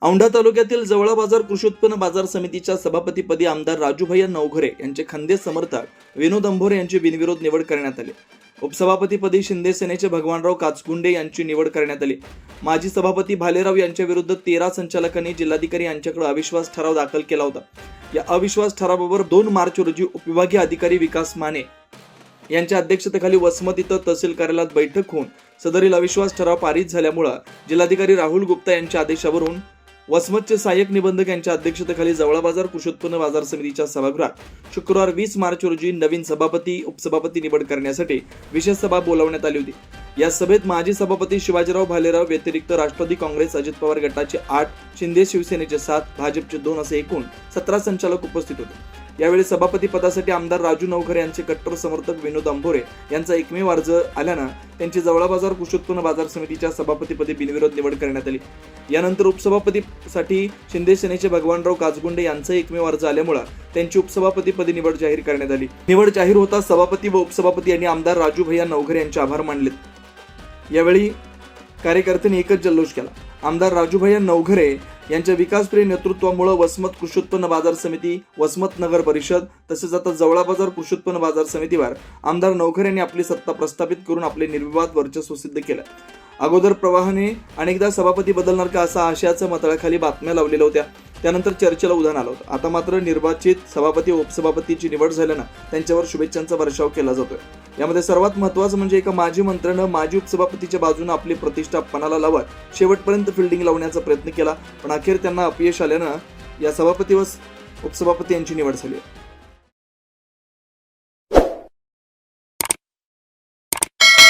औंढा तालुक्यातील जवळा बाजार कृषी उत्पन्न बाजार समितीच्या सभापतीपदी आमदार राजूभैया नवघरे यांचे खंदे समर्थक विनोद अंभोरे यांची बिनविरोध निवड करण्यात आली। उपसभापतीपदी शिंदे सेनेचे भगवानराव काचगुंडे यांची निवड करण्यात आली। माजी सभापती भालेराव यांच्या विरुद्ध 13 संचालकांनी जिल्हाधिकारी यांच्याकडे अविश्वास ठराव दाखल केला होता। या अविश्वास ठरावावर 2 मार्च रोजी उपविभागीय अधिकारी विकास माने यांच्या अध्यक्षतेखाली वसमत इथं तहसील कार्यालयात बैठक होऊन सदरील अविश्वास ठराव पारित झाल्यामुळे जिल्हाधिकारी राहुल गुप्ता यांच्या आदेशावरून वसमतचे सहाय्यक निबंधक यांच्या अध्यक्षतेखाली जवळा बाजार कृषी उत्पन्न बाजार समितीच्या सभागृहात शुक्रवार 20 मार्च रोजी नवीन सभापती उपसभापती निवड करण्यासाठी विशेष सभा बोलावण्यात आली होती। या सभेत माजी सभापती शिवाजीराव भालेराव व्यतिरिक्त राष्ट्रवादी काँग्रेस अजित पवार गटाचे 8, शिंदे शिवसेनेचे 7, भाजपचे 2 असे एकूण 17 संचालक उपस्थित होते। यावेळी सभापती पदासाठी आमदार राजू नवघरे यांचे कट्टर समर्थक विनोद अंभोरे यांचा एकमेव अर्ज आल्यानं त्यांची जवळा बाजार कृषी उत्पन्न बाजार समितीच्या सभापतीपदी बिनविरोध निवड करण्यात आली। यानंतर उपसभापतीसाठी शिंदे सेनेचे भगवानराव काचगुंडे यांचा एकमेव अर्ज आल्यामुळे त्यांची उपसभापतीपदी निवड जाहीर करण्यात आली। निवड जाहीर होता सभापती व उपसभापती यांनी आमदार राजूभैया नवघरे यांचे आभार मानलेत। यावेळी कार्यकर्त्यांनी एकच जल्लोष केला। आमदार राजूभैया नवघरे यांच्या विकासप्रिय नेतृत्वामुळे वसमत कृषी उत्पन्न बाजार समिती, वसमत नगर परिषद तसेच आता जवळा बाजार कृषी उत्पन्न बाजार समितीवर आमदार नवघरे यांनी आपली सत्ता प्रस्थापित करून आपले निर्विवाद वर्चस्व सिद्ध केलं। अगोदर प्रवाहाने अनेकदा सभापती बदलणार का असा आशयाच्या मतळाखाली बातम्या लावलेल्या होत्या, त्यानंतर चर्चेला उधाण आलं होतं। आता मात्र निर्वाचित सभापती व उपसभापतीची निवड झाल्यानं त्यांच्यावर शुभेच्छांचा वर्षाव केला जातोय। यामध्ये सर्वात महत्त्वाचं म्हणजे एका माजी मंत्र्यानं माजी उपसभापतीच्या बाजूने आपली प्रतिष्ठा पणाला लावत शेवटपर्यंत फिल्डिंग लावण्याचा प्रयत्न केला, पण अखेर त्यांना अपयश आल्यानं या सभापती व उपसभापती यांची निवड झाली।